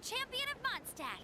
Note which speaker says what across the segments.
Speaker 1: champion of Mondstadt.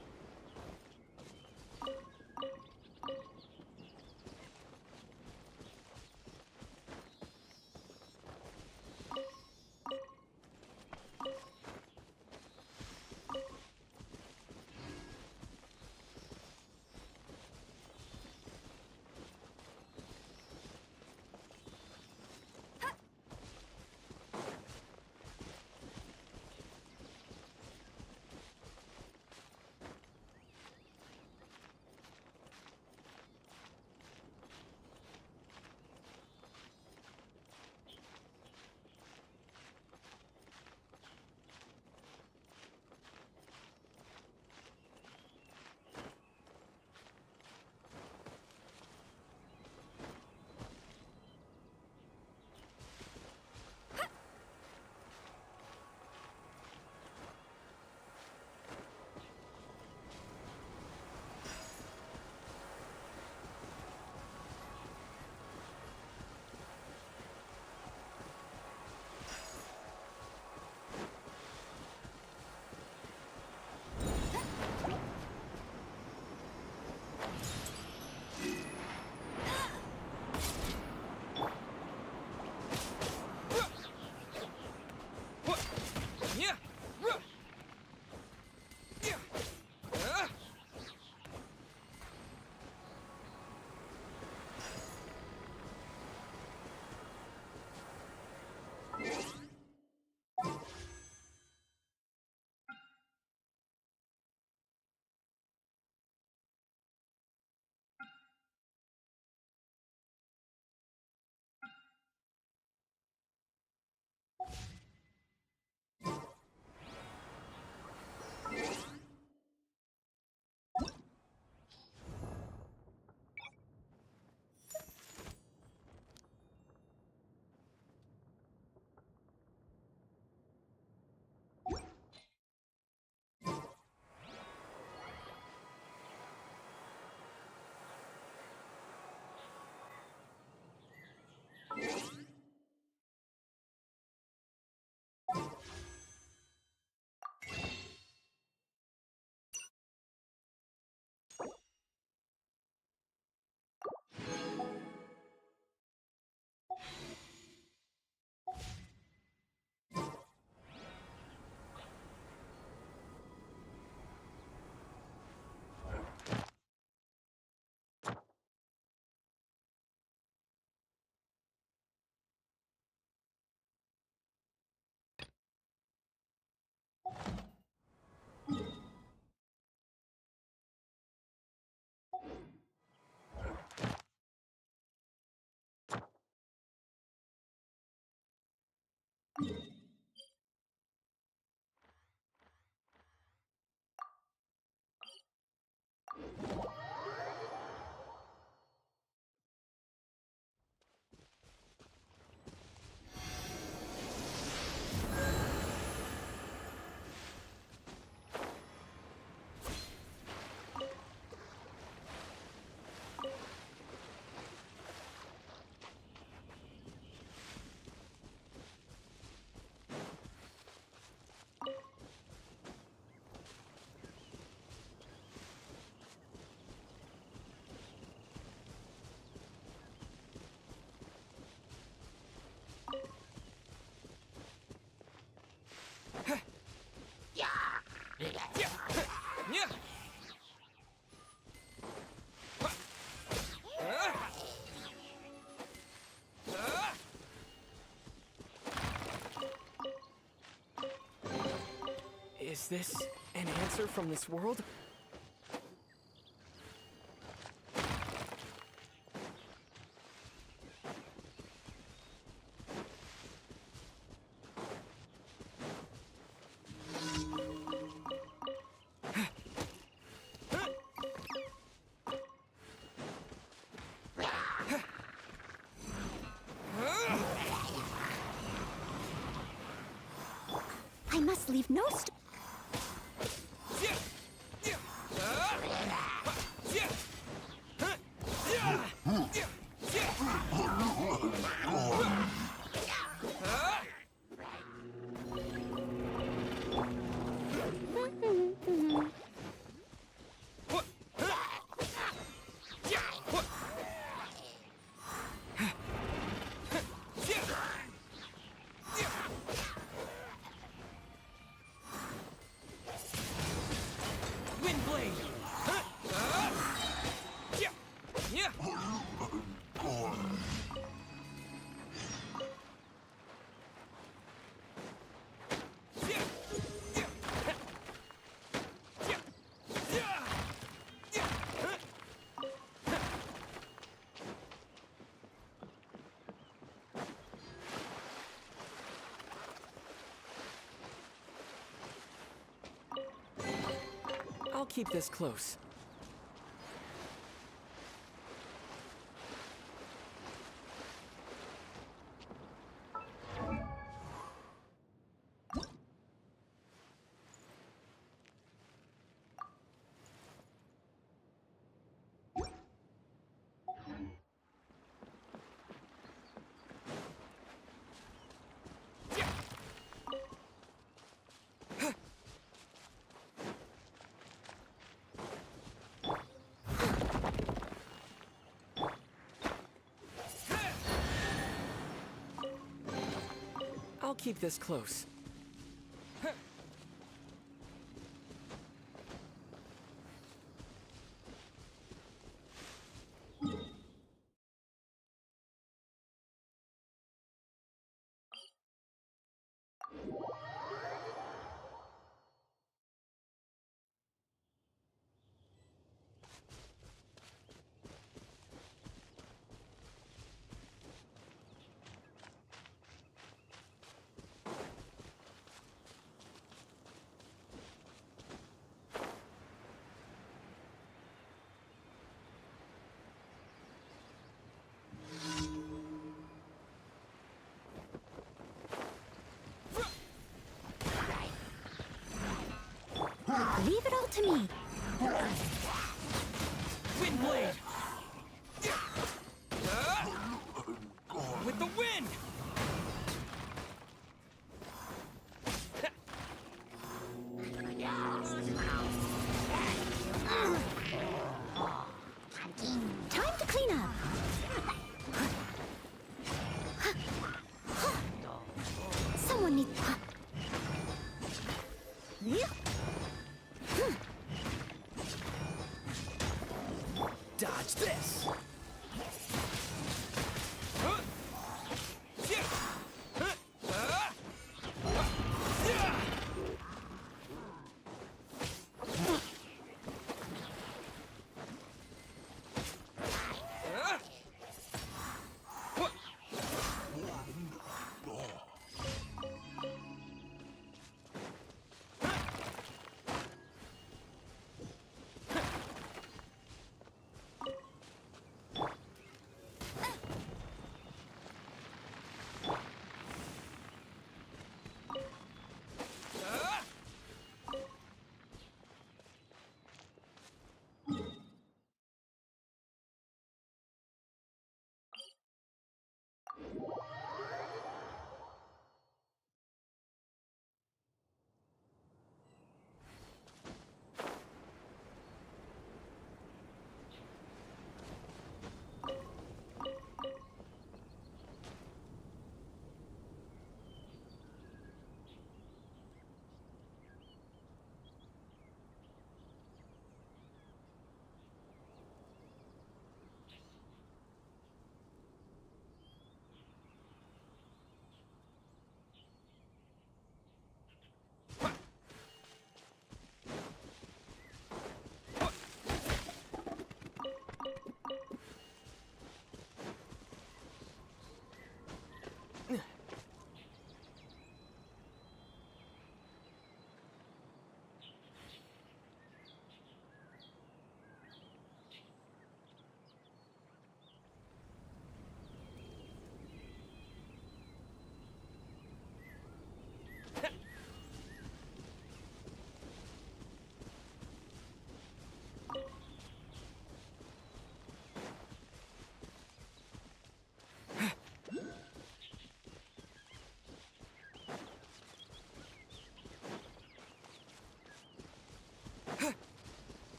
Speaker 2: Is this an answer from this world?
Speaker 1: I must leave no stone.
Speaker 2: I'll keep this close. I'll keep this close.
Speaker 1: Leave it all to me.
Speaker 2: Windblade! With the wind!
Speaker 1: Time to clean up. Someone needs...
Speaker 2: Dodge this!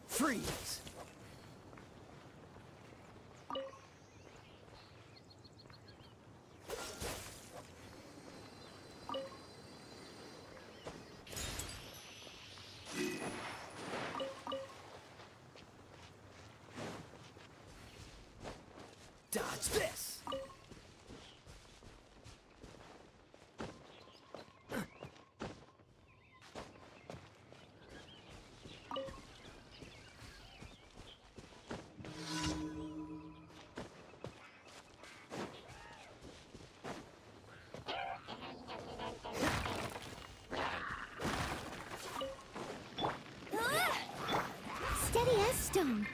Speaker 2: Freeze! Dodge this!
Speaker 1: zone.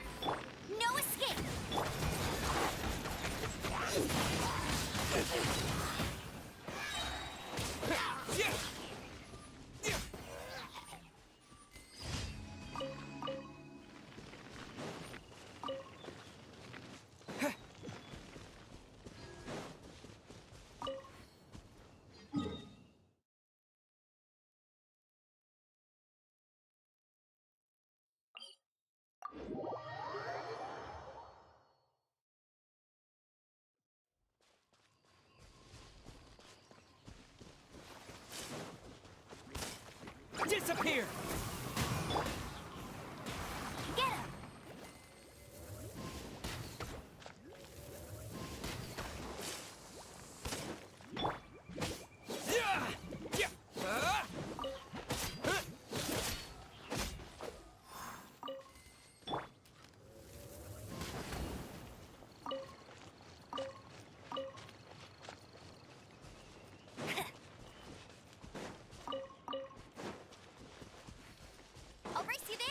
Speaker 1: No escape.
Speaker 2: Disappear!
Speaker 1: Get him.
Speaker 2: Yeah! Yeah!
Speaker 1: I'll race you there.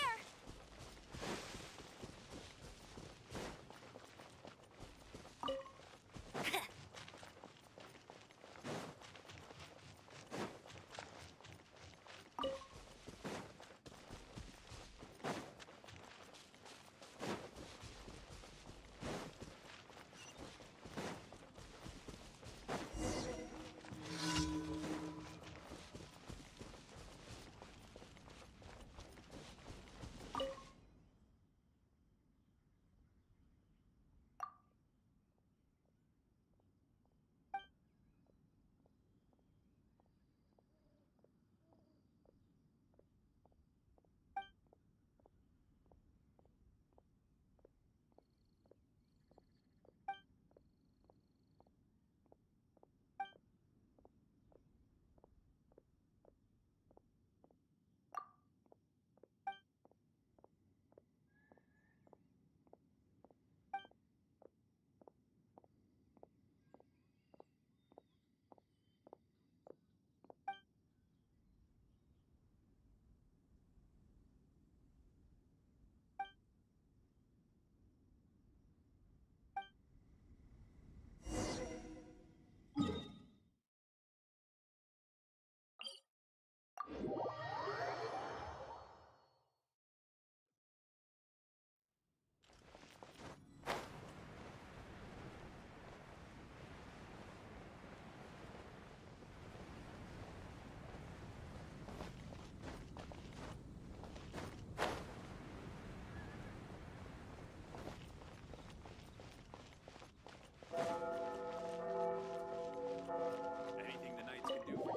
Speaker 3: Anything the knights can do for you?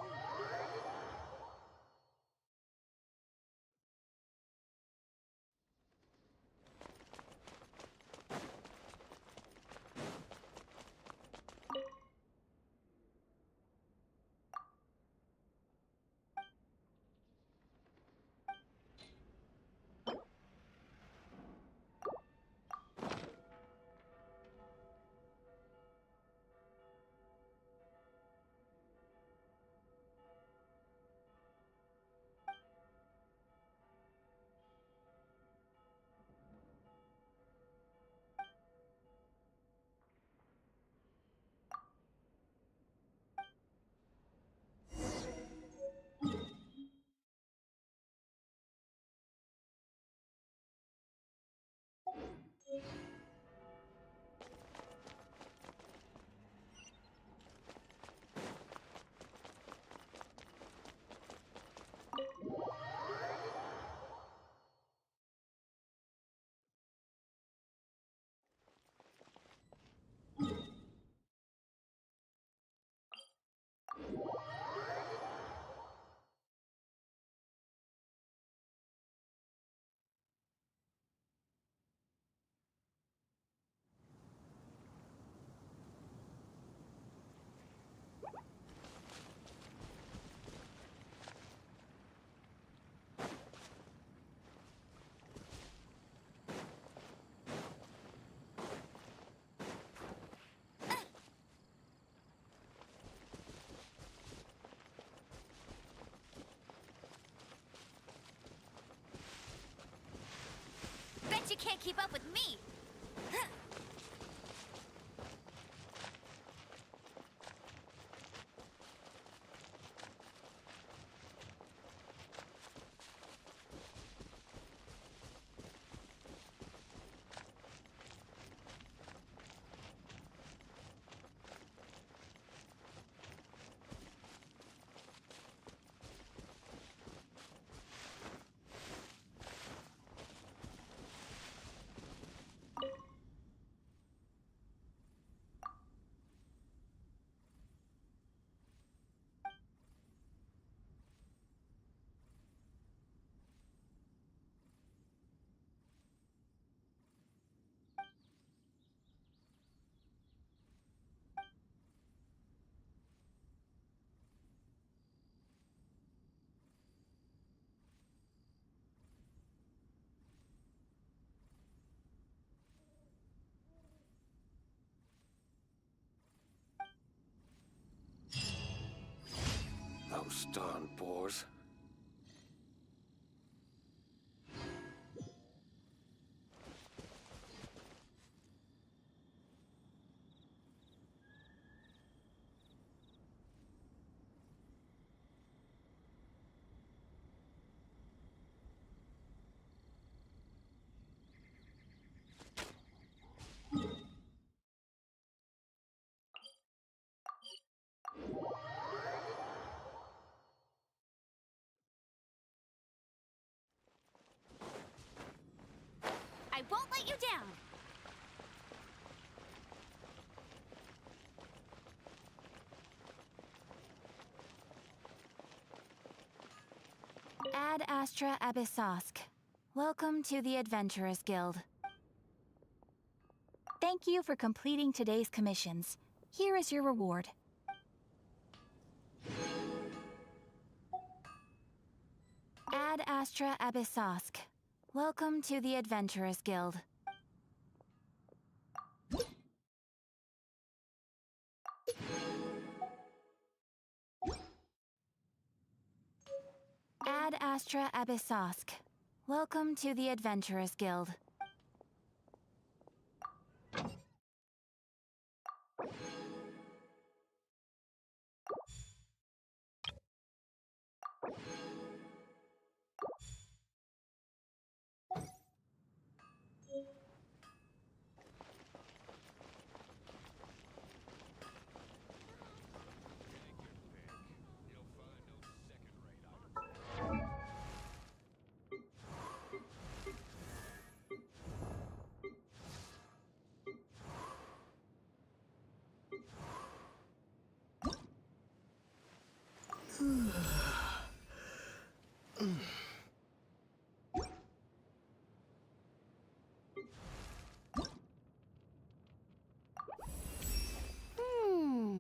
Speaker 1: She can't keep up with me.
Speaker 4: Those darn boars.
Speaker 1: I won't let you down. Ad Astra Abyssosk. Welcome to the Adventurers Guild. Thank you for completing today's commissions. Here is your reward. Ad Astra Abyssosk. Welcome to the Adventurers Guild. Ad Astra Abyssosk. Welcome to the Adventurers Guild.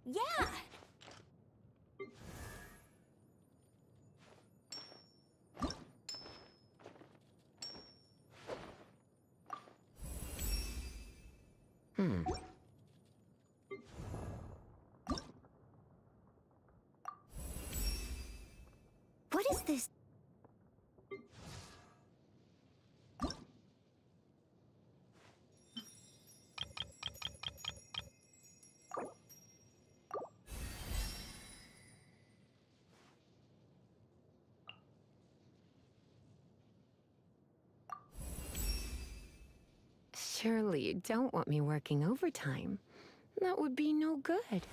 Speaker 1: Yeah! What is this?
Speaker 5: Surely you don't want me working overtime. That would be no good.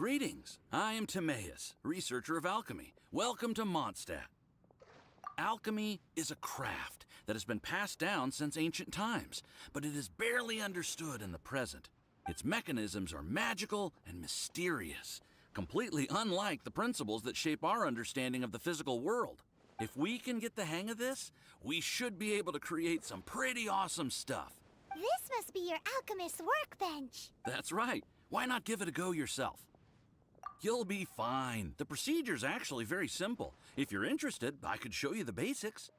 Speaker 6: Greetings. I am Timaeus, researcher of alchemy. Welcome to Mondstadt. Alchemy is a craft that has been passed down since ancient times, but it is barely understood in the present. Its mechanisms are magical and mysterious, completely unlike the principles that shape our understanding of the physical world. If we can get the hang of this, we should be able to create some pretty awesome stuff.
Speaker 7: This must be your alchemist's workbench.
Speaker 6: That's right. Why not give it a go yourself? You'll be fine. The procedure's actually very simple. If you're interested, I could show you the basics.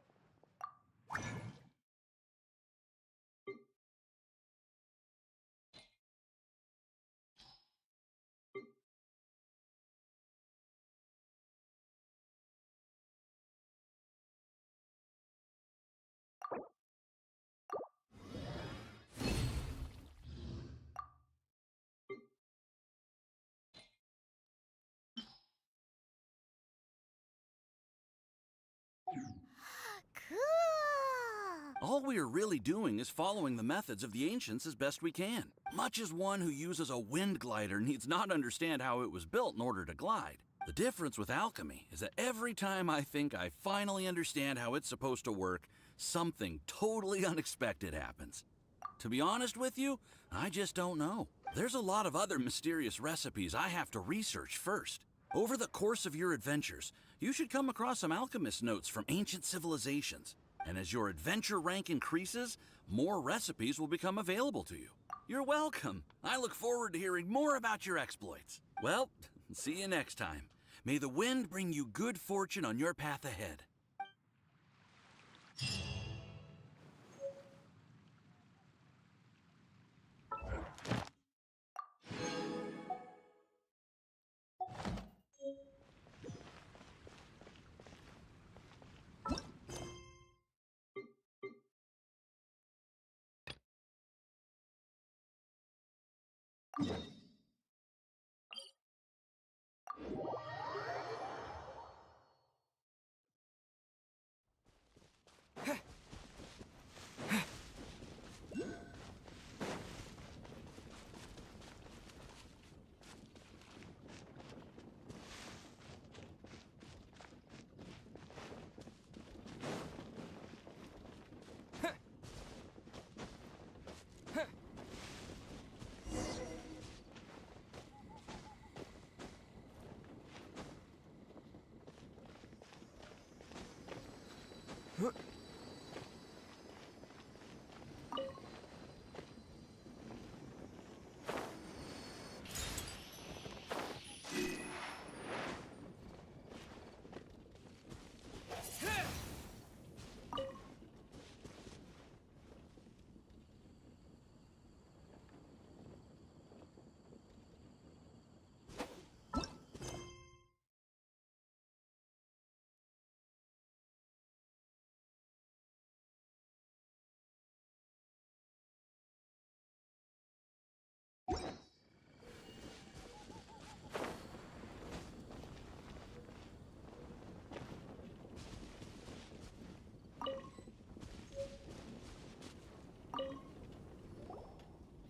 Speaker 7: Cool!
Speaker 6: All we are really doing is following the methods of the ancients as best we can. Much as one who uses a wind glider needs not understand how it was built in order to glide. The difference with alchemy is that every time I think I finally understand how it's supposed to work, something totally unexpected happens. To be honest with you, I just don't know. There's a lot of other mysterious recipes I have to research first. Over the course of your adventures, you should come across some alchemist notes from ancient civilizations. And as your adventure rank increases, more recipes will become available to you. You're welcome. I look forward to hearing more about your exploits. Well, see you next time. May the wind bring you good fortune on your path ahead.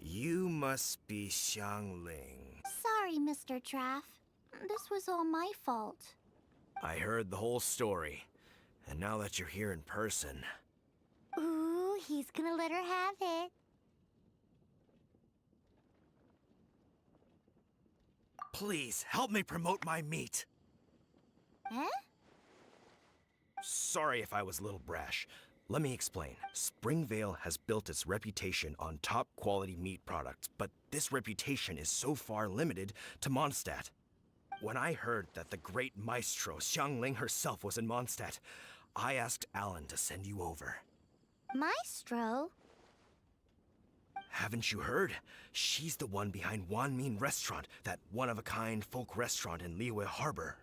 Speaker 8: You must be Xiangling.
Speaker 7: Sorry, Mr. Traff. This was all my fault.
Speaker 8: I heard the whole story, and now that you're here in person...
Speaker 7: Ooh, he's gonna let her have it.
Speaker 8: Please, help me promote my meat.
Speaker 7: Huh?
Speaker 8: Sorry if I was a little brash. Let me explain. Springvale has built its reputation on top-quality meat products, but this reputation is so far limited to Mondstadt. When I heard that the great maestro Xiangling herself was in Mondstadt, I asked Alan to send you over.
Speaker 7: Maestro?
Speaker 8: Haven't you heard? She's the one behind Wanmin Restaurant, that one-of-a-kind folk restaurant in Liyue Harbor.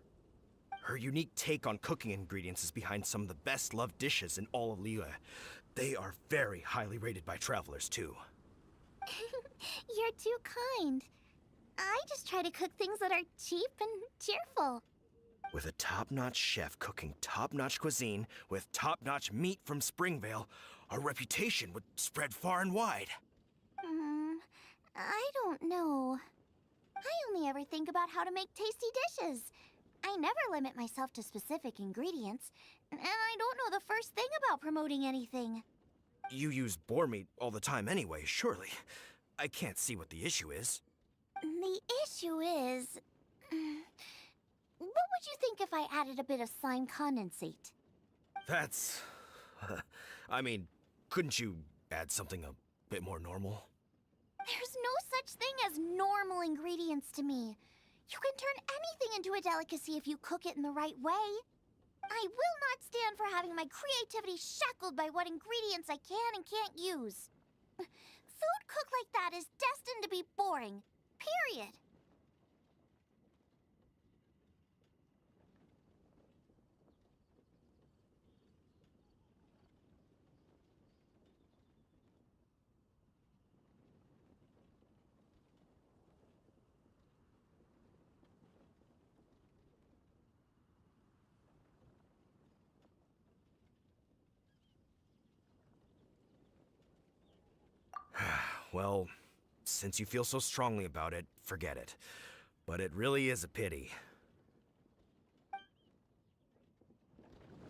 Speaker 8: Her unique take on cooking ingredients is behind some of the best-loved dishes in all of Liyue. They are very highly rated by travelers, too.
Speaker 7: You're too kind. I just try to cook things that are cheap and cheerful.
Speaker 8: With a top-notch chef cooking top-notch cuisine with top-notch meat from Springvale, our reputation would spread far and wide.
Speaker 7: I don't know. I only ever think about how to make tasty dishes. I never limit myself to specific ingredients, and I don't know the first thing about promoting anything.
Speaker 8: You use boar meat all the time anyway, surely. I can't see what the issue is.
Speaker 7: The issue is... what would you think if I added a bit of slime condensate?
Speaker 8: That's... I mean, couldn't you add something a bit more normal?
Speaker 7: There's no such thing as normal ingredients to me. You can turn anything into a delicacy if you cook it in the right way. I will not stand for having my creativity shackled by what ingredients I can and can't use. Food cooked like that is destined to be boring. Period.
Speaker 8: Well, since you feel so strongly about it, forget it. But it really is a pity.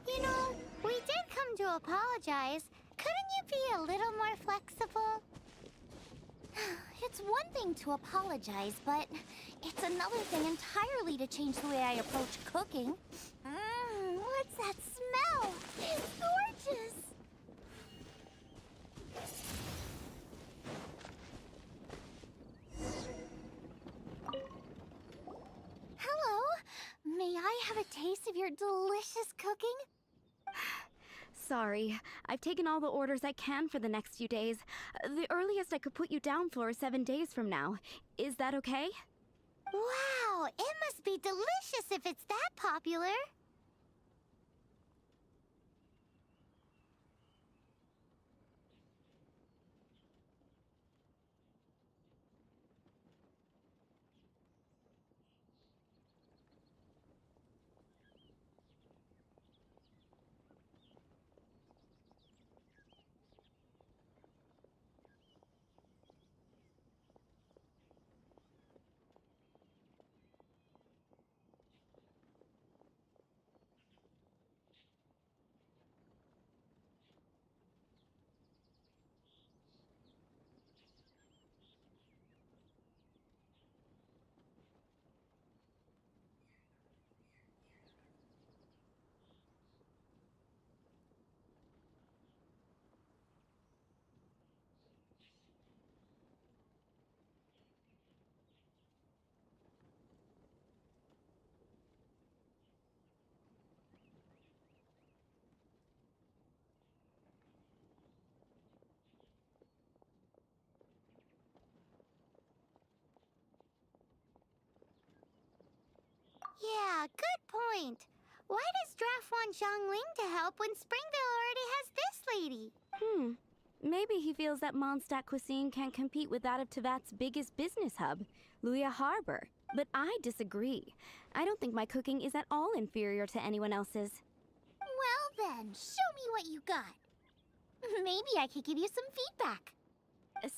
Speaker 7: You know, we did come to apologize. Couldn't you be a little more flexible? It's one thing to apologize, but it's another thing entirely to change the way I approach cooking. What's that smell? It's gorgeous! Hello. May I have a taste of your delicious cooking?
Speaker 9: Sorry, I've taken all the orders I can for the next few days. The earliest I could put you down for is 7 days from now. Is that okay?
Speaker 7: Wow, it must be delicious if it's that popular. Yeah, good point. Why does Draft want Zhongling to help when Springville already has this lady?
Speaker 9: Maybe he feels that Mondstadt cuisine can't compete with that of Tevat's biggest business hub, Luya Harbor. But I disagree. I don't think my cooking is at all inferior to anyone else's.
Speaker 7: Well then, show me what you got. Maybe I could give you some feedback.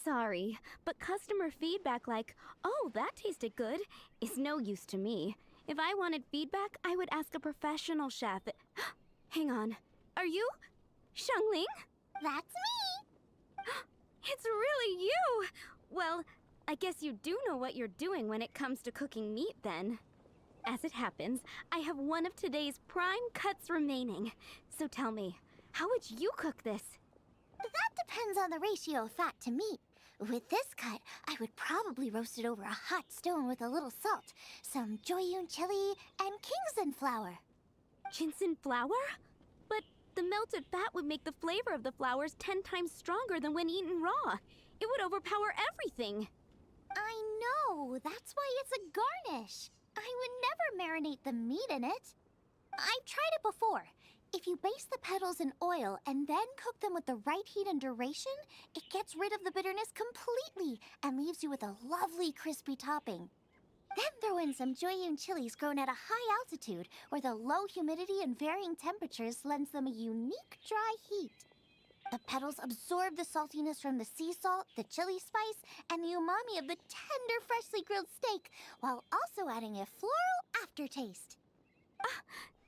Speaker 9: Sorry, but customer feedback like, "Oh, that tasted good," is no use to me. If I wanted feedback, I would ask a professional chef. Hang on. Are you Zhongling?
Speaker 7: That's me.
Speaker 9: It's really you! Well, I guess you do know what you're doing when it comes to cooking meat, then. As it happens, I have one of today's prime cuts remaining. So tell me, how would you cook this?
Speaker 7: That depends on the ratio of fat to meat. With this cut, I would probably roast it over a hot stone with a little salt, some Joyun chili, and Kingston flour.
Speaker 9: Ginseng flour? But the melted fat would make the flavor of the flowers 10 times stronger than when eaten raw. It would overpower everything.
Speaker 7: I know, that's why it's a garnish. I would never marinate the meat in it. I've tried it before. If you baste the petals in oil and then cook them with the right heat and duration, it gets rid of the bitterness completely and leaves you with a lovely crispy topping. Then throw in some Joyun chilies grown at a high altitude where the low humidity and varying temperatures lends them a unique dry heat. The petals absorb the saltiness from the sea salt, the chili spice, and the umami of the tender, freshly grilled steak, while also adding a floral aftertaste.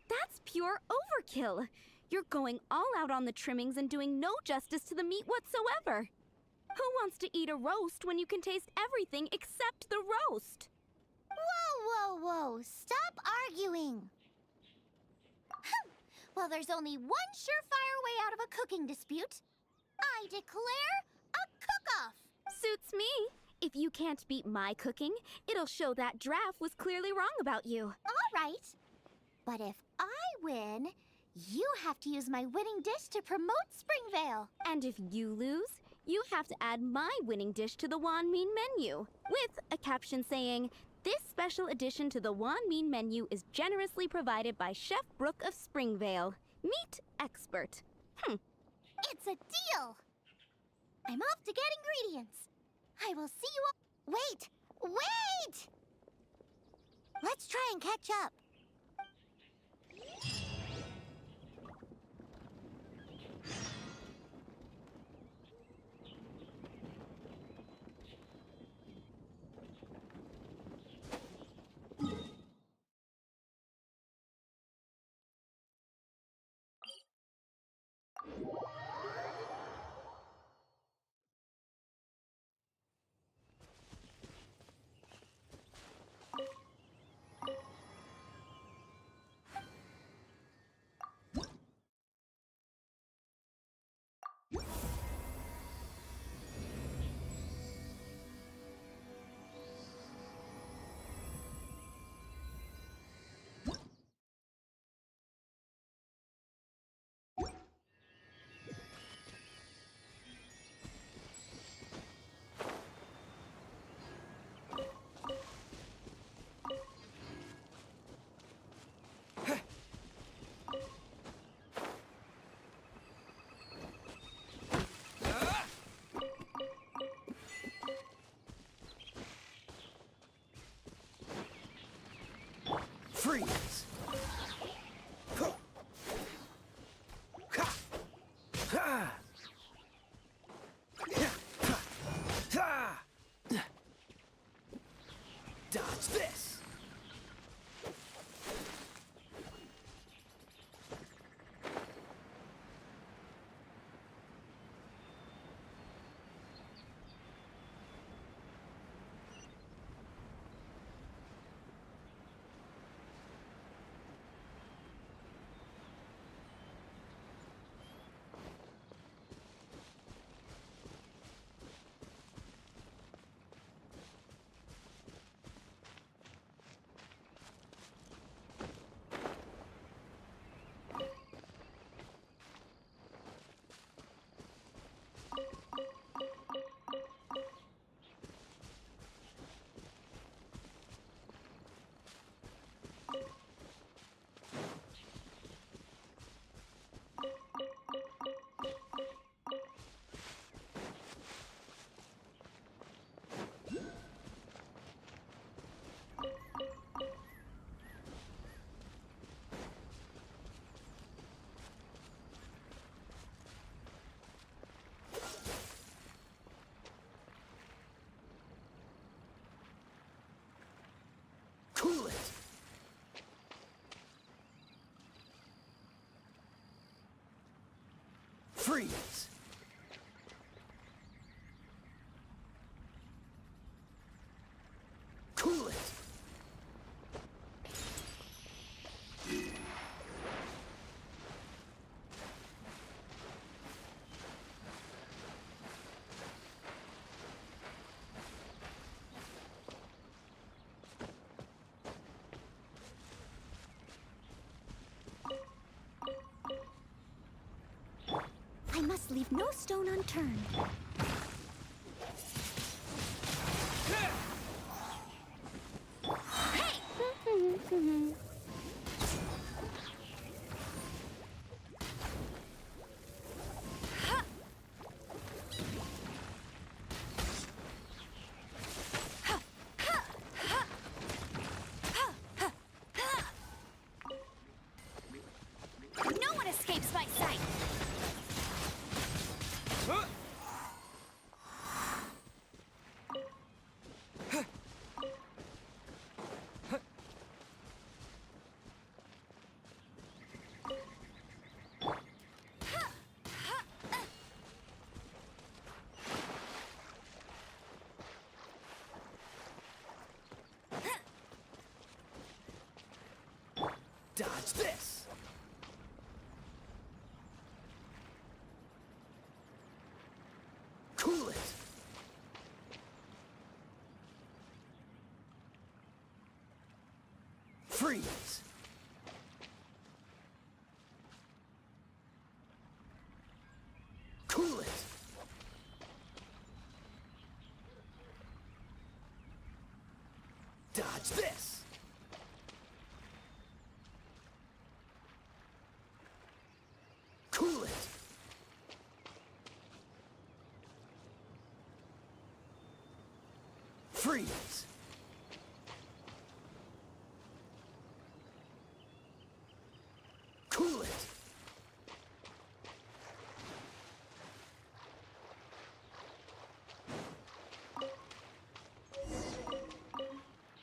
Speaker 9: That's pure overkill. You're going all out on the trimmings and doing no justice to the meat whatsoever. Who wants to eat a roast when you can taste everything except the roast?
Speaker 7: Whoa, whoa, whoa! Stop arguing! Well, there's only one surefire way out of a cooking dispute. I declare a cook-off!
Speaker 9: Suits me. If you can't beat my cooking, it'll show that Draft was clearly wrong about you.
Speaker 7: All right. But if I win, you have to use my winning dish to promote Springvale.
Speaker 9: And if you lose, you have to add my winning dish to the Wan Mean menu, with a caption saying, "This special addition to the Wan Mean menu is generously provided by Chef Brooke of Springvale, meat expert."
Speaker 7: It's a deal! I'm off to get ingredients. I will see you all. Wait! Wait! Let's try and catch up.
Speaker 8: Freeze! Huh. Ha! Ha! Ha! Ha! Dodge this! Cool it! Freeze! Cool it!
Speaker 7: I must leave no stone unturned.
Speaker 1: No one escapes my sight!
Speaker 2: Dodge this! Cool it! Freeze! Cool it! Dodge this! Cool it! Freeze! Cool it!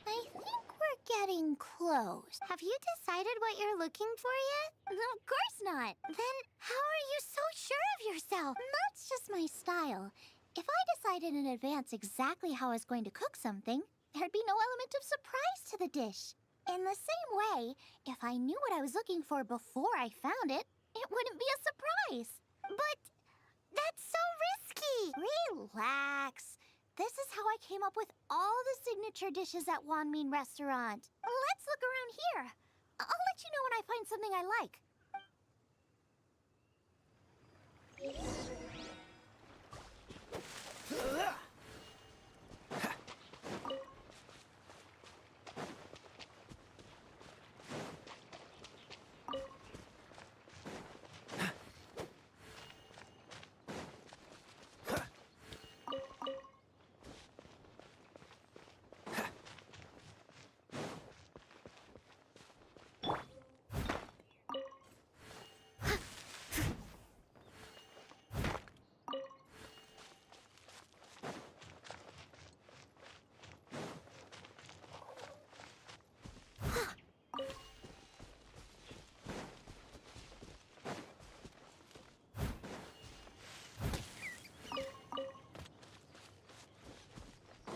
Speaker 7: I think we're getting close. Have you decided what you're looking for yet? No, of course not. Then how are you so sure of yourself? That's just my style. If I decided in advance exactly how I was going to cook something, there'd be no element of surprise to the dish. In the same way, if I knew what I was looking for before I found it, it wouldn't be a surprise. But that's so risky. Relax. This is how I came up with all the signature dishes at Wanmin Restaurant. Let's look around here. I'll let you know when I find something I like.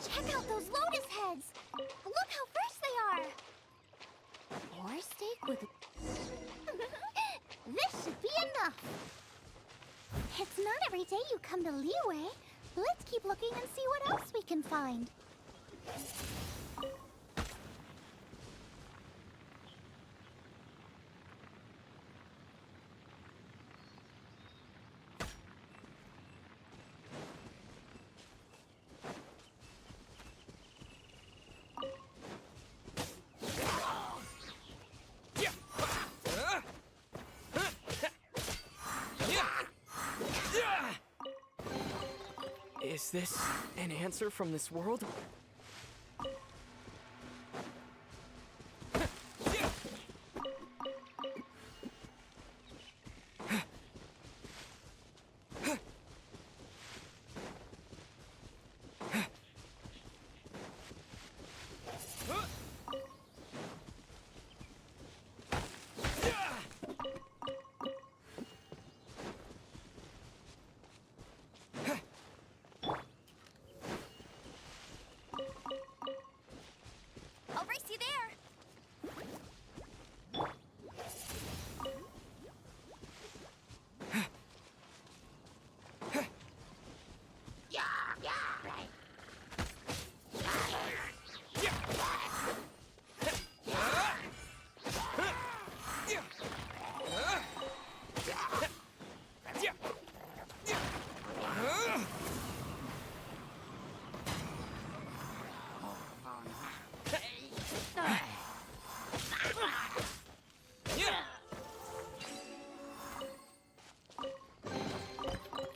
Speaker 7: Check out those lotus heads! Look how fresh they are! More steak with... This should be enough! It's not every day you come to Liyue. Let's keep looking and see what else we can find.
Speaker 2: Is this an answer from this world?
Speaker 7: I'll race you there!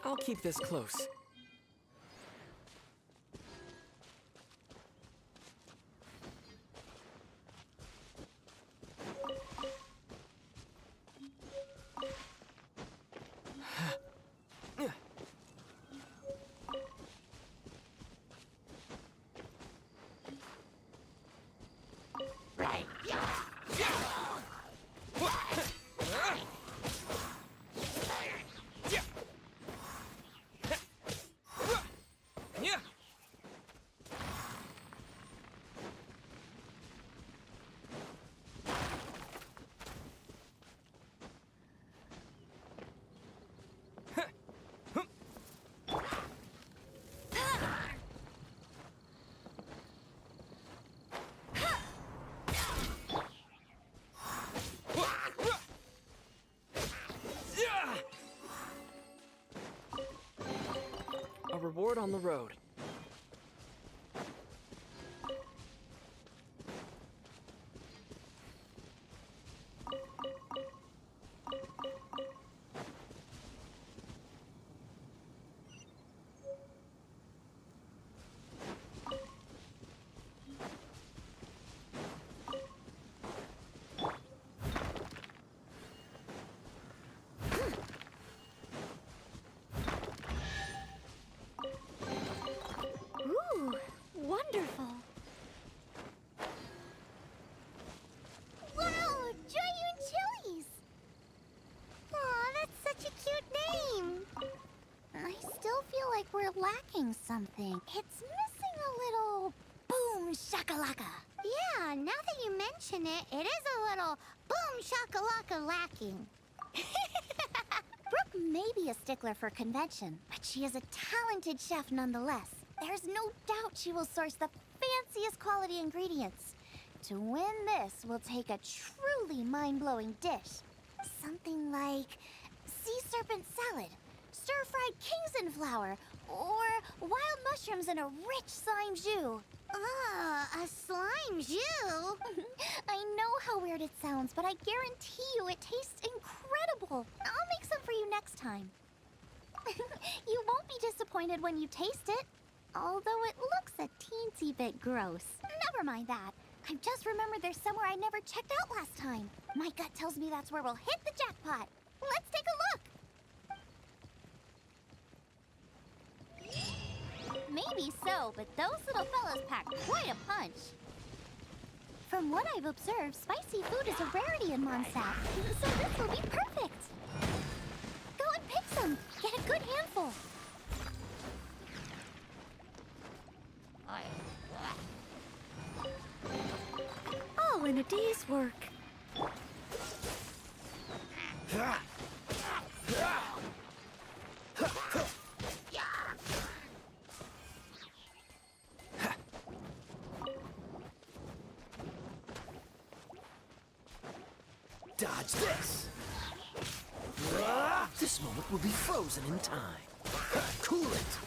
Speaker 2: I'll keep this close. reward on the road.
Speaker 9: Ooh, wonderful.
Speaker 7: Wow, Giant Chilies! Aw, that's such a cute name. I still feel like we're lacking something. It's missing a little boom shakalaka. Yeah, now that you mention it, it is a little boom shakalaka lacking. Brooke may be a stickler for convention, but she is a talented chef nonetheless. There's no doubt she will source the fanciest quality ingredients. To win this, we'll take a truly mind-blowing dish. Something like sea serpent salad, stir-fried Kingston flour, or wild mushrooms in a rich slime jus. A slime jus? I know how weird it sounds, but I guarantee you it tastes incredible. I'll make some for you next time. You won't be disappointed when you taste it. Although it looks a teensy bit gross. Never mind that. I've just remembered there's somewhere I never checked out last time. My gut tells me that's where we'll hit the jackpot. Let's take a look. Maybe so, but those little fellas pack quite a punch. From what I've observed, spicy food is a rarity in Mondstadt, so this will be perfect. Go and pick some. Get a good handful.
Speaker 9: All in a day's work.
Speaker 2: Dodge this! This moment will be frozen in time. Cool it!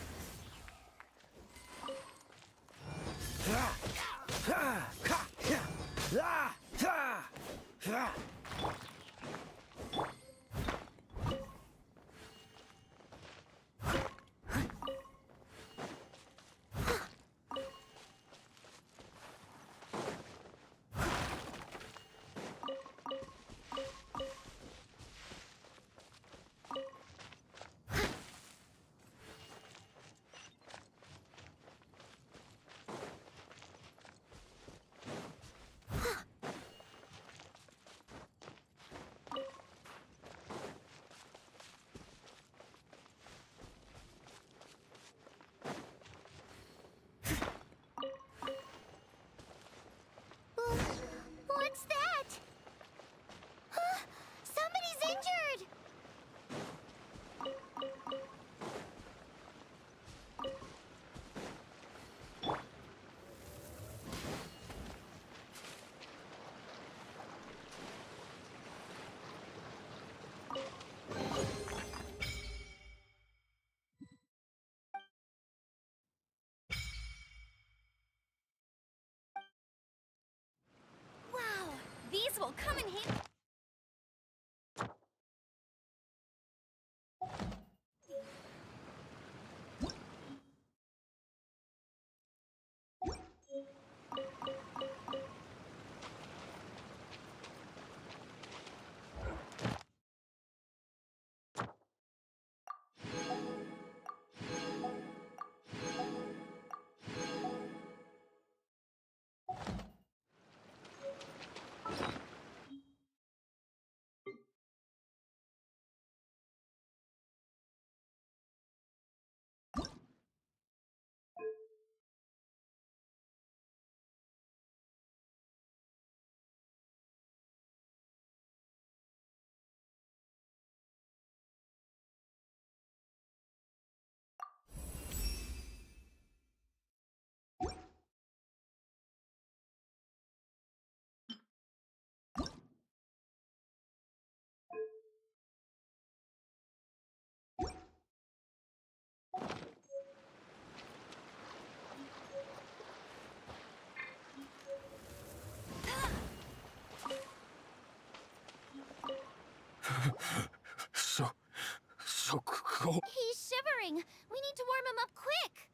Speaker 4: So cold.
Speaker 7: He's shivering. We need to warm him up quick.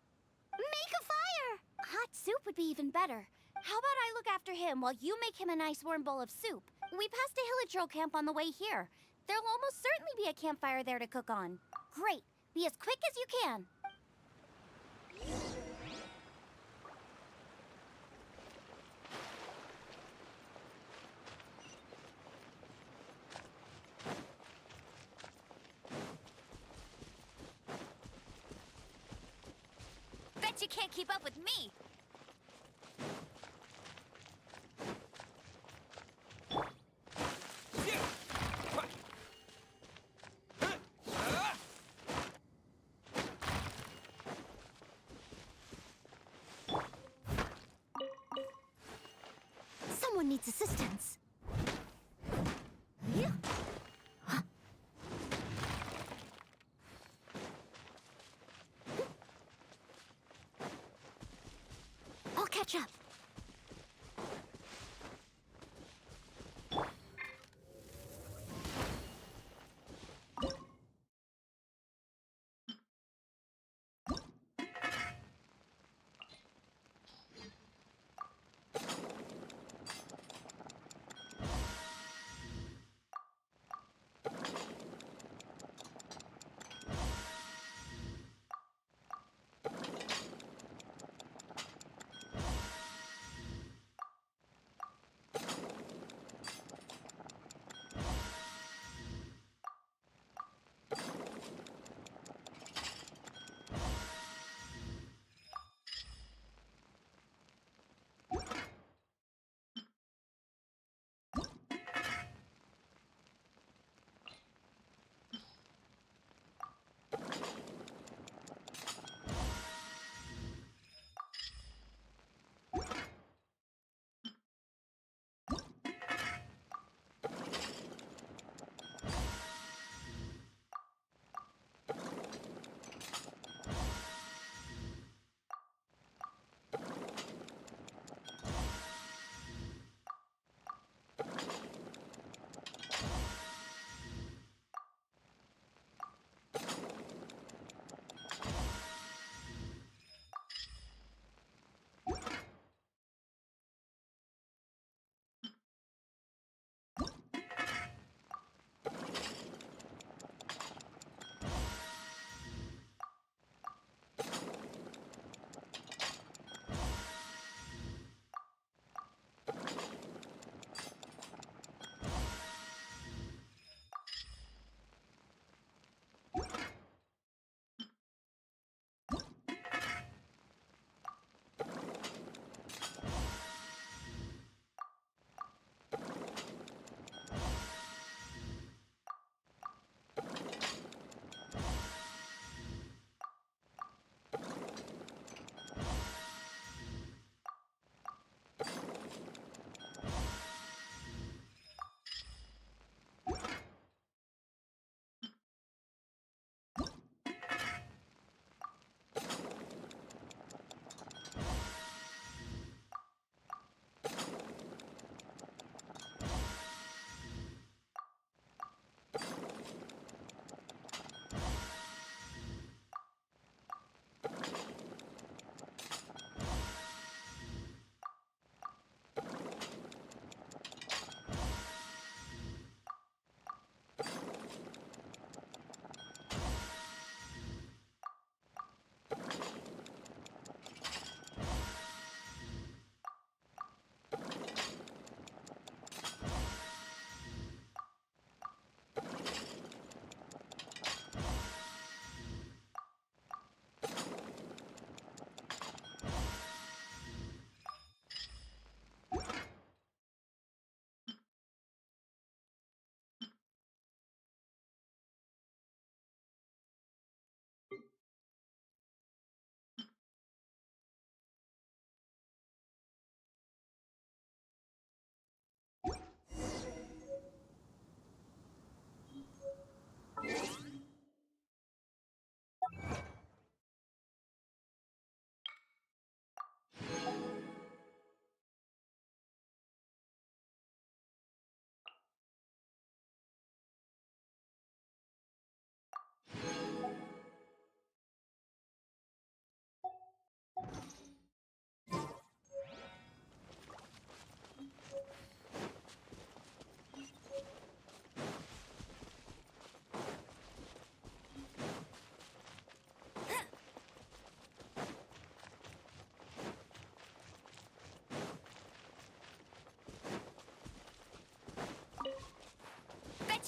Speaker 7: Make a fire! Hot soup would be even better. How about I look after him while you make him a nice warm bowl of soup? We passed a Hilichurl camp on the way here. There'll almost certainly be a campfire there to cook on. Great. Be as quick as you can. Bet you can't keep up with me. Someone needs assistance. I'll catch up.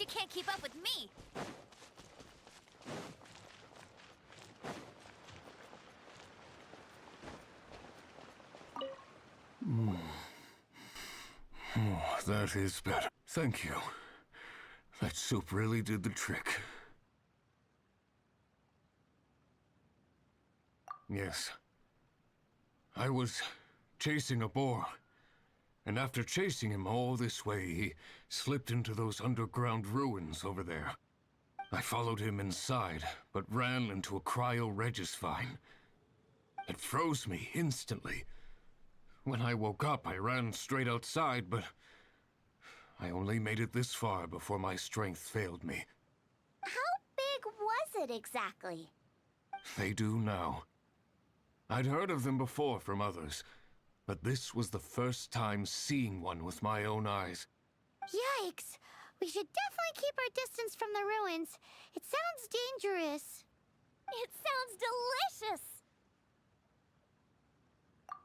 Speaker 7: you can't keep up with me!
Speaker 4: Oh, that is better. Thank you. That soup really did the trick. Yes. I was chasing a boar. And after chasing him all this way, he slipped into those underground ruins over there. I followed him inside, but ran into a cryo-regis vine. It froze me instantly. When I woke up, I ran straight outside, but I only made it this far before my strength failed me.
Speaker 7: How big was it exactly?
Speaker 4: They do now. I'd heard of them before from others, but this was the first time seeing one with my own eyes.
Speaker 7: Yikes! We should definitely keep our distance from the ruins. It sounds dangerous. It sounds delicious!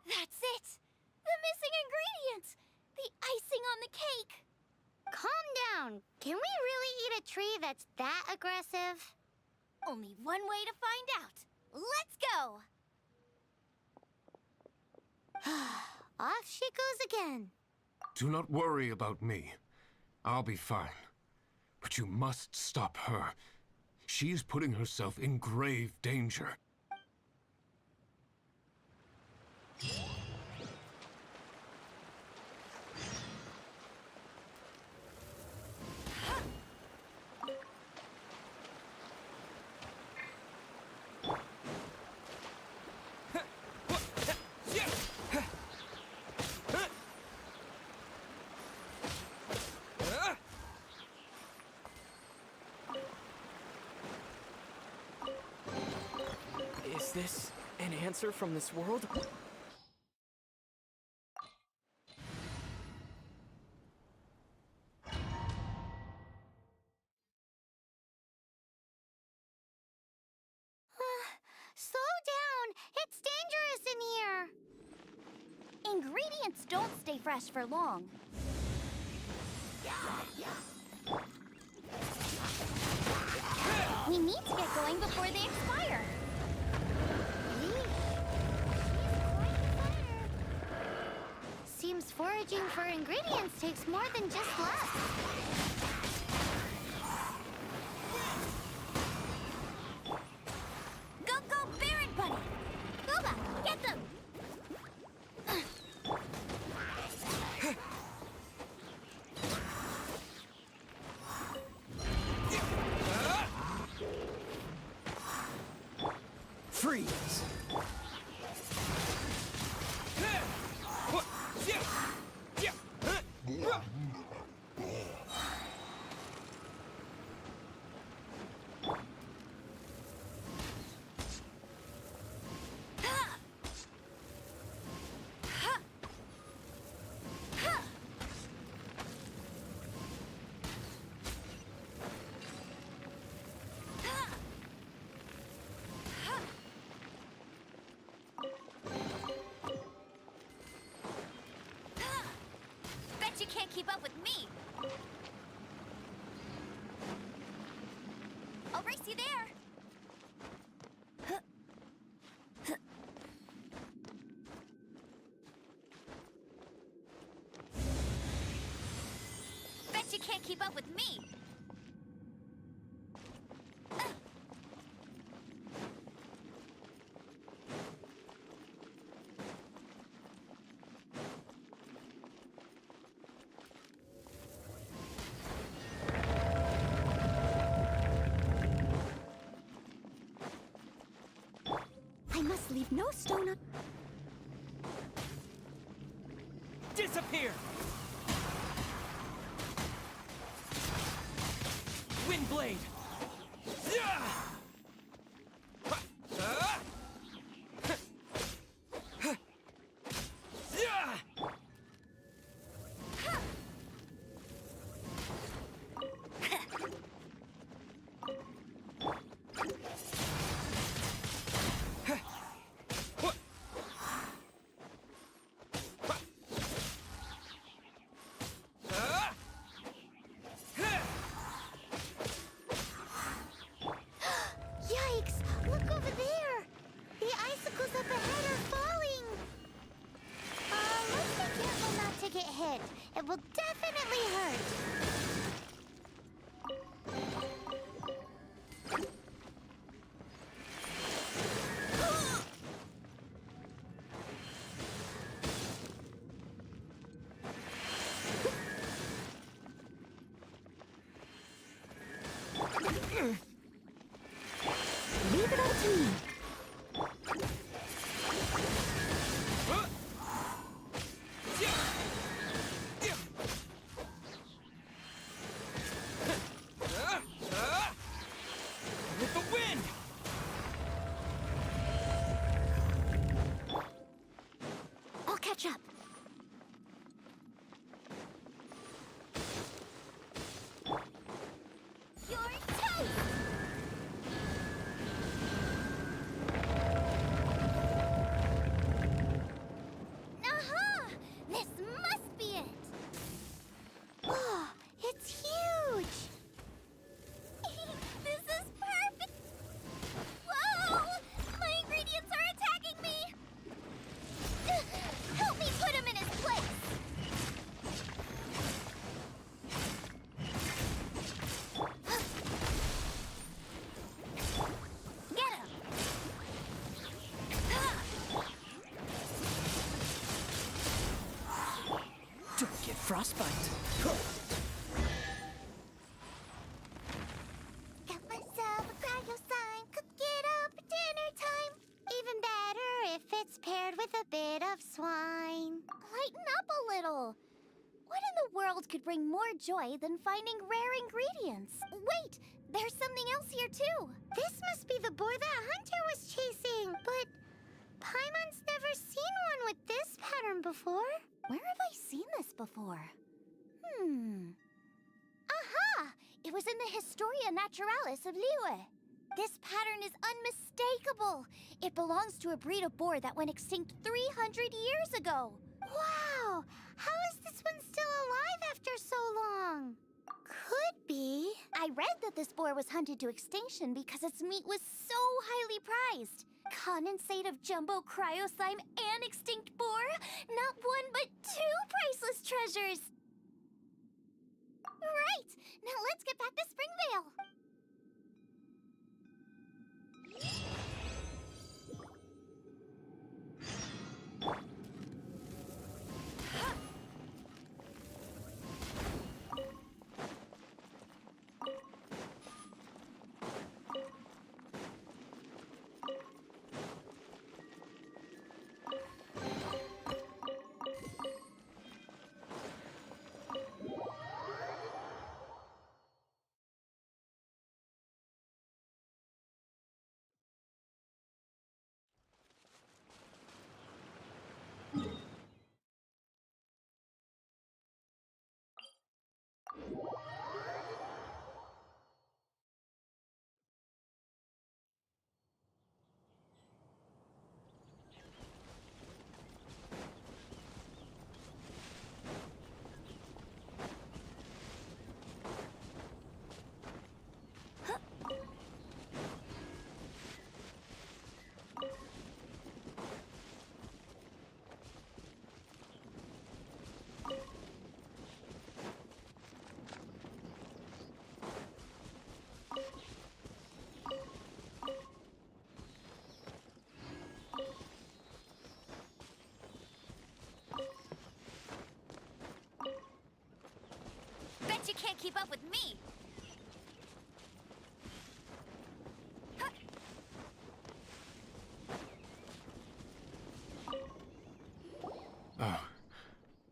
Speaker 7: That's it! The missing ingredient! The icing on the cake! Calm down. Can we really eat a tree that's that aggressive? Only one way to find out. Let's go! Off she goes again.
Speaker 4: Do not worry about me. I'll be fine. But you must stop her. She's putting herself in grave danger.
Speaker 2: Is this an answer from this world?
Speaker 7: Slow down! It's dangerous in here! Ingredients don't stay fresh for long. We need to get going before they expire. Seems foraging for ingredients takes more than just luck. Go, go, Baron Bunny! Booba, get them!
Speaker 2: Freeze!
Speaker 7: Bet you can't keep up with me! I'll race you there! Bet you can't keep up with me! I must leave no stone un-
Speaker 2: Disappear! Windblade! Yeah!
Speaker 7: will definitely hurt.
Speaker 5: Leave it up to me.
Speaker 2: With the wind!
Speaker 7: I'll catch up. You're toast! Aha! This must be it! Oh, it's huge! This is perfect! Whoa! My ingredients are attacking me! Help me put him in his place! Get him!
Speaker 2: Don't get frostbite.
Speaker 7: Got myself a cryo sign, cook it up at dinner time. Even better if it's paired with a bit of swine. Lighten up a little. What in the world could bring more joy than finding rare ingredients? Wait, there's something else here too. This must be the boar that Hunter was chasing, but Paimon's never seen one with this pattern before. Where have I seen this before? Aha! It was in the Historia Naturalis of Liyue. This pattern is unmistakable. It belongs to a breed of boar that went extinct 300 years ago. Wow! How is this one still alive after so long? Could be. I read that this boar was hunted to extinction because its meat was so highly prized. Condensate of jumbo cryo slime and extinct boar? Not one, but two priceless treasures! Right! Now let's get back to Springvale! Bet you can't keep up with me!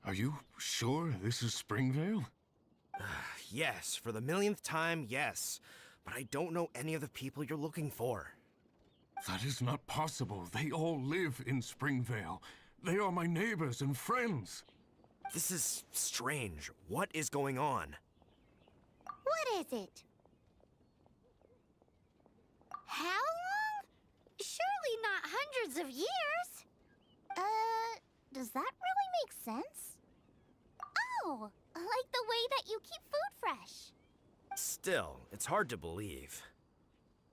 Speaker 4: Are you sure this is Springvale?
Speaker 8: Yes, for the millionth time, yes. But I don't know any of the people you're looking for.
Speaker 4: That is not possible. They all live in Springvale. They are my neighbors and friends.
Speaker 8: This is strange. What is going on?
Speaker 7: What is it? How long? Surely not hundreds of years. Does that really make sense? Oh, like the way that you keep food fresh.
Speaker 8: Still, it's hard to believe.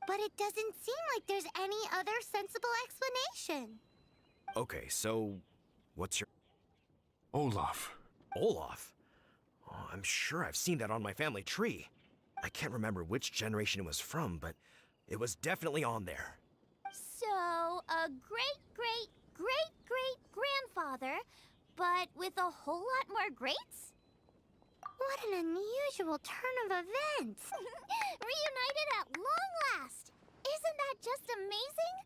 Speaker 7: But it doesn't seem like there's any other sensible explanation.
Speaker 8: Okay, so what's your...
Speaker 4: Olaf.
Speaker 8: Olaf? Oh, I'm sure I've seen that on my family tree. I can't remember which generation it was from, but it was definitely on there.
Speaker 7: So, a great-great-great-great-grandfather, but with a whole lot more greats?
Speaker 9: What an unusual turn of events.
Speaker 7: Reunited at long last! Isn't that just amazing?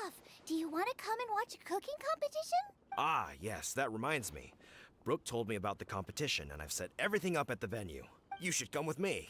Speaker 7: Olaf, do you want to come and watch a cooking competition?
Speaker 8: Ah, yes, that reminds me. Brooke told me about the competition, and I've set everything up at the venue. You should come with me.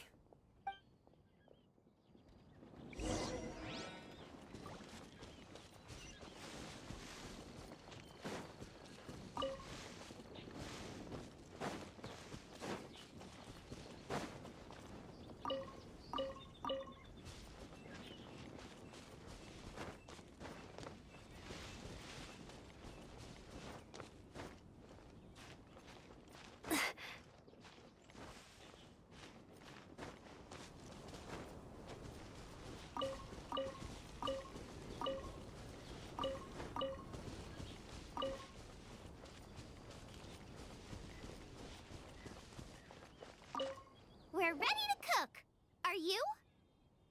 Speaker 7: We're ready to cook. Are you?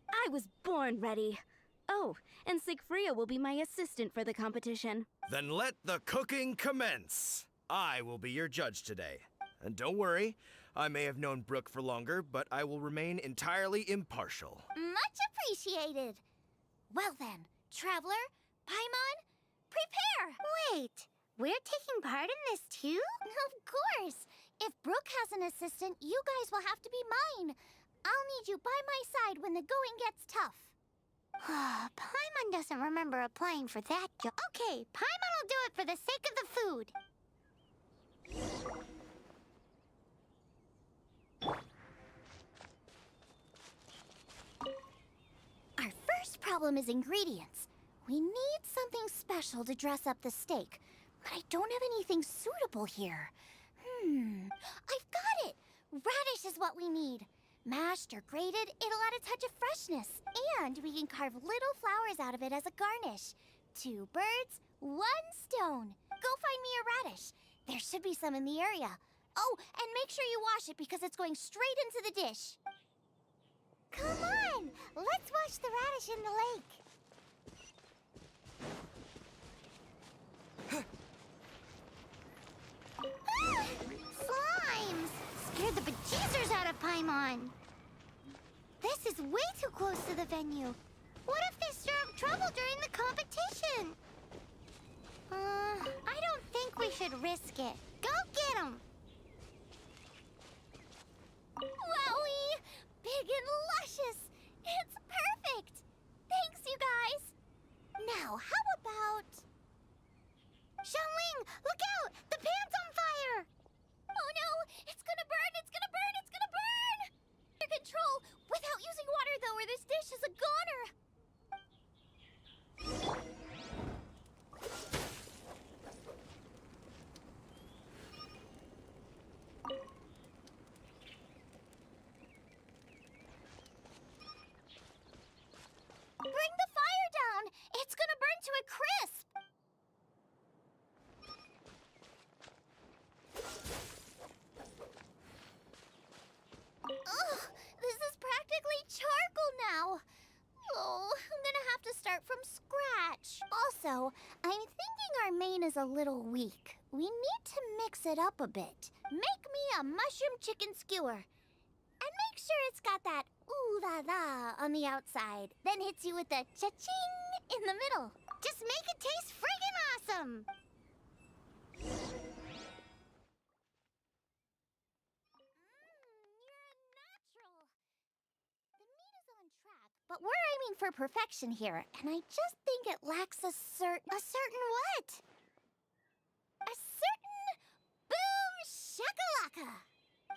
Speaker 9: I was born ready. Oh, and Sigfria will be my assistant for the competition.
Speaker 8: Then let the cooking commence. I will be your judge today. And don't worry, I may have known Brooke for longer, but I will remain entirely impartial.
Speaker 7: Much appreciated. Well then, Traveler, Paimon, prepare!
Speaker 9: Wait, we're taking part in this too?
Speaker 7: Of course! If Brooke has an assistant, you guys will have to be mine. I'll need you by my side when the going gets tough.
Speaker 9: Paimon doesn't remember applying for that job. Okay, Paimon will do it for the sake of the food.
Speaker 7: Our first problem is ingredients. We need something special to dress up the steak, but I don't have anything suitable here. I've got it! Radish is what we need. Mashed or grated, it'll add a touch of freshness. And we can carve little flowers out of it as a garnish. 2 birds, 1 stone. Go find me a radish. There should be some in the area. Oh, and make sure you wash it because it's going straight into the dish. Come on! Let's wash the radish in the lake.
Speaker 9: Slimes! Scared the bejesus out of Paimon. This is way too close to the venue. What if they stir up trouble during the competition? I don't think we should risk it. Go get them!
Speaker 7: Wowie! Big and luscious! It's perfect! Thanks, you guys! Now, how about...
Speaker 9: Xiangling, look out! The pan's on fire!
Speaker 7: Oh no! It's gonna burn! It's gonna burn! It's gonna burn! Under control! Without using water, though, or this dish is a goner! Bring the fire down! It's gonna burn to a crisp! Ugh, this is practically charcoal now. Oh, I'm gonna have to start from scratch. Also, I'm thinking our main is a little weak. We need to mix it up a bit. Make me a mushroom chicken skewer. And make sure it's got that ooh la la on the outside. Then hits you with the cha-ching in the middle.
Speaker 9: Just make it taste friggin' awesome!
Speaker 7: You're a natural. The meat is on track, but we're aiming for perfection here, and I just think it lacks a certain...
Speaker 9: A certain what?
Speaker 7: A certain boom shakalaka!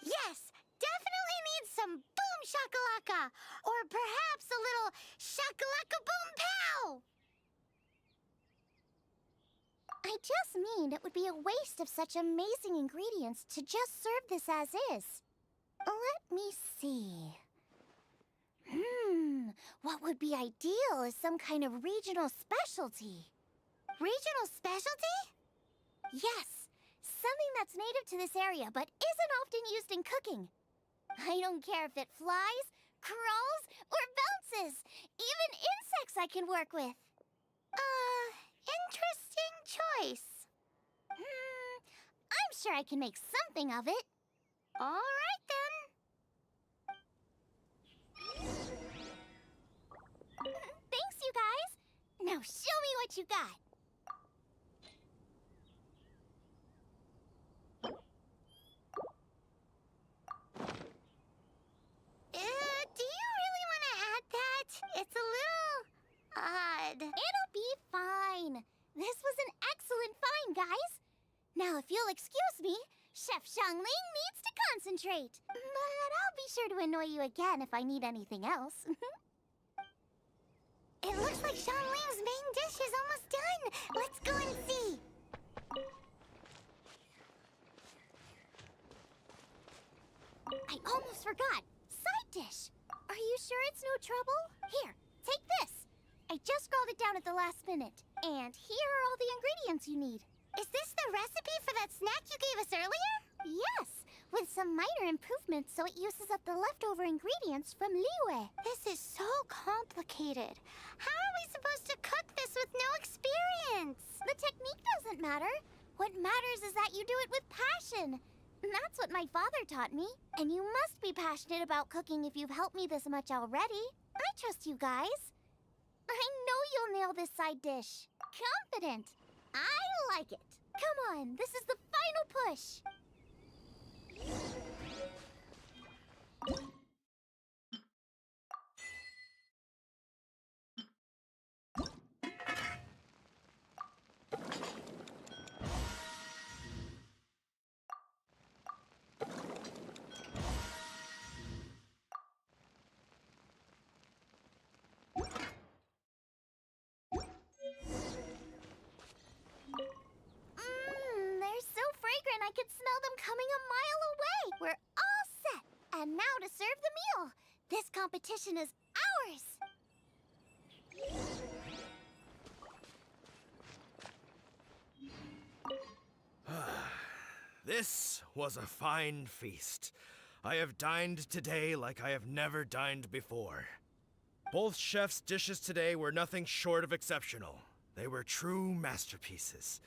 Speaker 9: Yes, definitely needs some boom shakalaka! Or perhaps a little shakalaka boom pow!
Speaker 7: I just mean it would be a waste of such amazing ingredients to just serve this as is. Let me see. What would be ideal is some kind of regional specialty.
Speaker 9: Regional specialty?
Speaker 7: Yes, Something that's native to this area but isn't often used in cooking. I don't care if it flies, crawls, or bounces. Even insects I can work with. Interesting choice. I'm sure I can make something of it. All right, then. Thanks, you guys. Now show me what you got. Do you really want to add that? It's a little odd. It'll be fine. This was an excellent find, guys. Now, if you'll excuse me, Chef Xiangling needs to concentrate. But I'll be sure to annoy you again if I need anything else. It looks like Xiangling's main dish is almost done. Let's go and see. I almost forgot. Side dish. Are you sure it's no trouble? Here, take this. I just scrawled it down at the last minute. And here are all the ingredients you need. Is this the recipe for that snack you gave us earlier? Yes, with some minor improvements so it uses up the leftover ingredients from Liyue. This is so complicated. How are we supposed to cook this with no experience? The technique doesn't matter. What matters is that you do it with passion. That's what my father taught me. And you must be passionate about cooking if you've helped me this much already. I trust you guys. I know you'll nail this side dish. Confident. I like it. Come on, this is the final push. They're so fragrant I could smell them coming a mile away. We're all set. And now to serve the meal. This competition is ours.
Speaker 8: This was a fine feast. I have dined today like I have never dined before. Both chefs' dishes today were nothing short of exceptional. They were true masterpieces.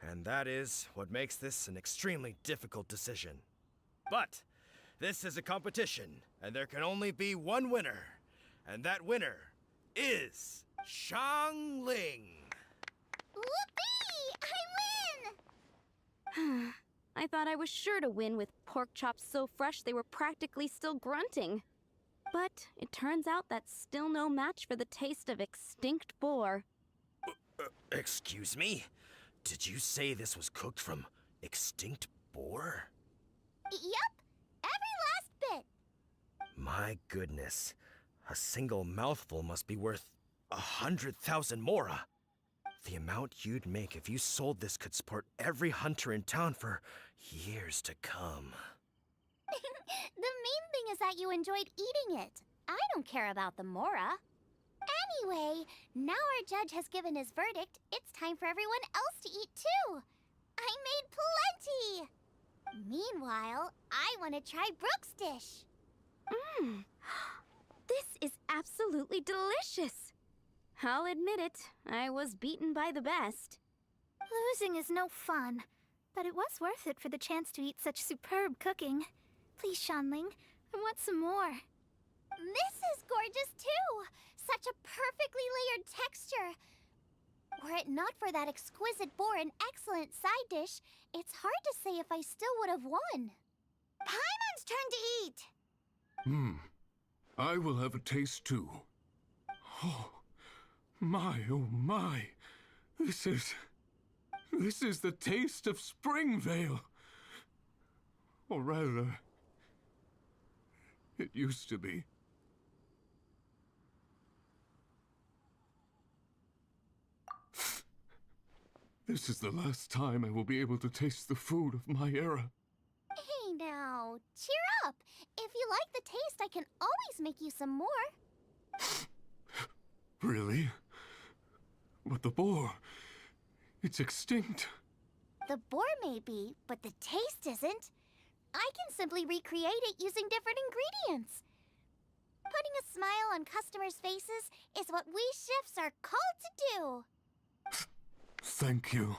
Speaker 8: And that is what makes this an extremely difficult decision. But this is a competition, and there can only be one winner. And that winner is Xiangling.
Speaker 7: Whoopee! I win!
Speaker 9: I thought I was sure to win with pork chops so fresh they were practically still grunting. But it turns out that's still no match for the taste of extinct boar.
Speaker 8: Excuse me? Did you say this was cooked from extinct boar?
Speaker 7: Yep, every last bit.
Speaker 8: My goodness. A single mouthful must be worth 100,000 mora. The amount you'd make if you sold this could support every hunter in town for years to come.
Speaker 7: The main thing is that you enjoyed eating it. I don't care about the mora. Anyway, now our judge has given his verdict. It's time for everyone else to eat too. I made plenty. Meanwhile, I want to try Brooke's dish.
Speaker 9: This is absolutely delicious. I'll admit it, I was beaten by the best.
Speaker 10: Losing is no fun, but it was worth it for the chance to eat such superb cooking. Please, Xianling, I want some more.
Speaker 7: This is gorgeous too. Such a perfectly layered texture. Were it not for that exquisite boar and excellent side dish, it's hard to say if I still would have won. Paimon's turn to eat.
Speaker 4: I will have a taste too. Oh my. This is the taste of Springvale. Or rather, it used to be. This is the last time I will be able to taste the food of my era.
Speaker 7: Hey now, cheer up. If you like the taste, I can always make you some more.
Speaker 4: Really? But the boar, it's extinct.
Speaker 7: The boar may be, but the taste isn't. I can simply recreate it using different ingredients. Putting a smile on customers' faces is what we chefs are called to do.
Speaker 4: Thank you.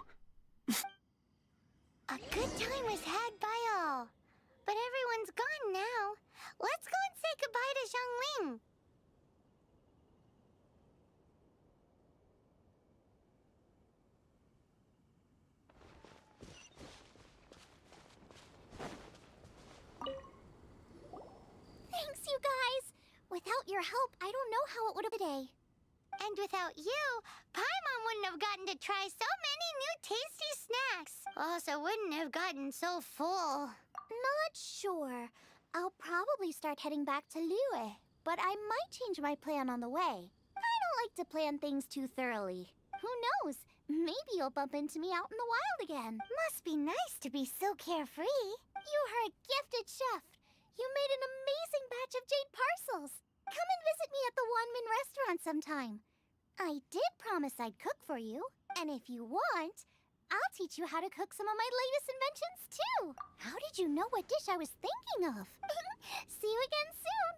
Speaker 7: A good time was had by all. But everyone's gone now. Let's go and say goodbye to Xiangling. Thanks, you guys. Without your help, I don't know how it would have today. And without you, Paimon wouldn't have gotten to try so many new tasty snacks. Also wouldn't have gotten so full. Not sure. I'll probably start heading back to Liyue, but I might change my plan on the way. I don't like to plan things too thoroughly. Who knows? Maybe you'll bump into me out in the wild again. Must be nice to be so carefree. You are a gifted chef. You made an amazing batch of jade parcels. Come and visit me at the Wanmin restaurant sometime. I did promise I'd cook for you. And if you want, I'll teach you how to cook some of my latest inventions, too. How did you know what dish I was thinking of? See you again soon.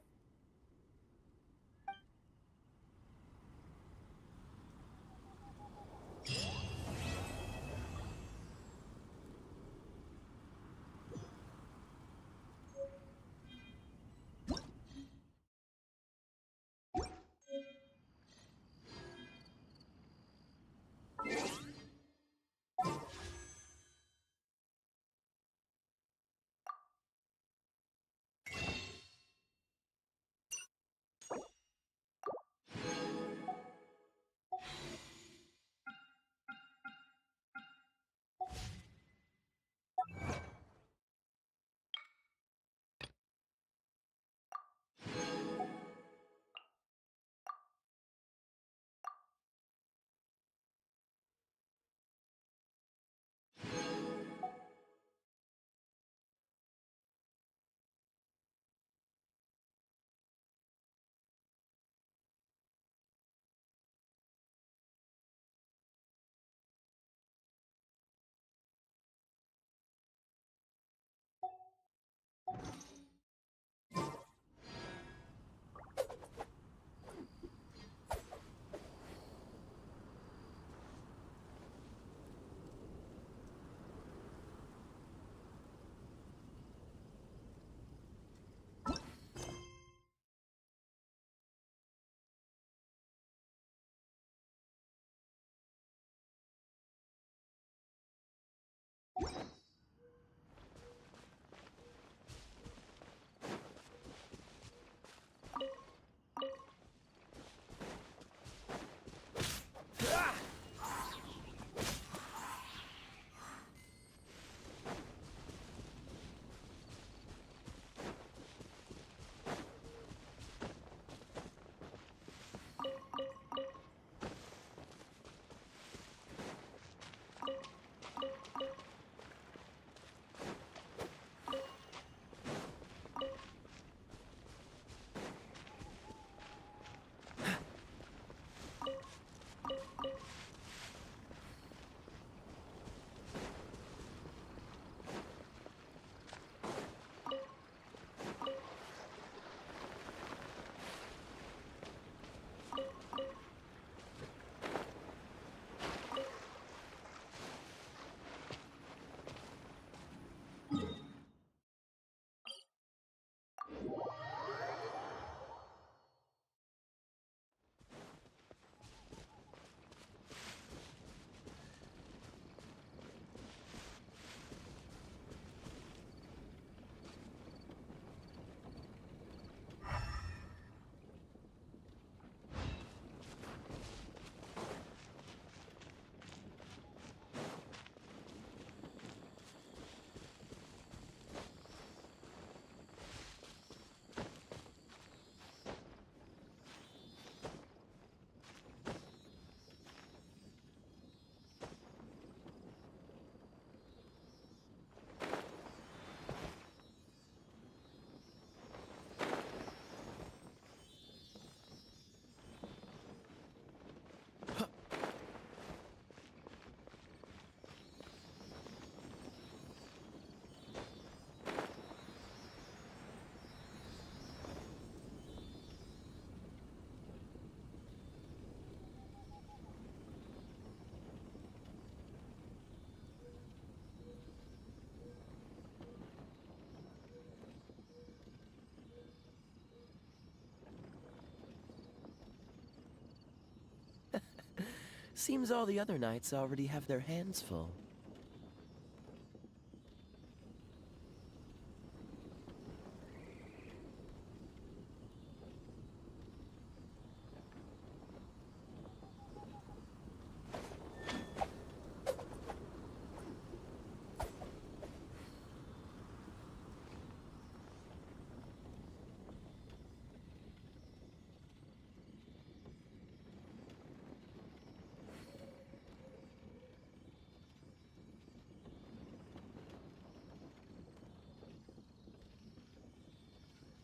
Speaker 2: Seems all the other knights already have their hands full.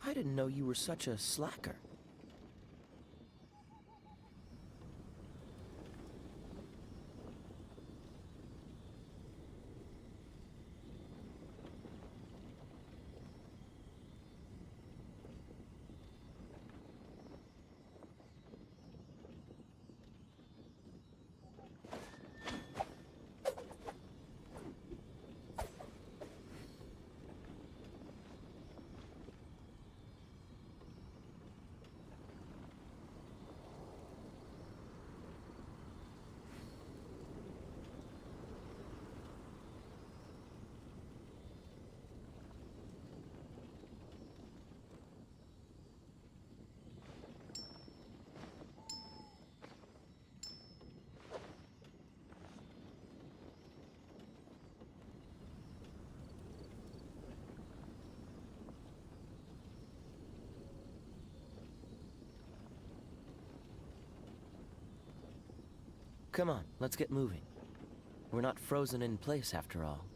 Speaker 2: I didn't know you were such a slacker. Come on, let's get moving. We're not frozen in place after all.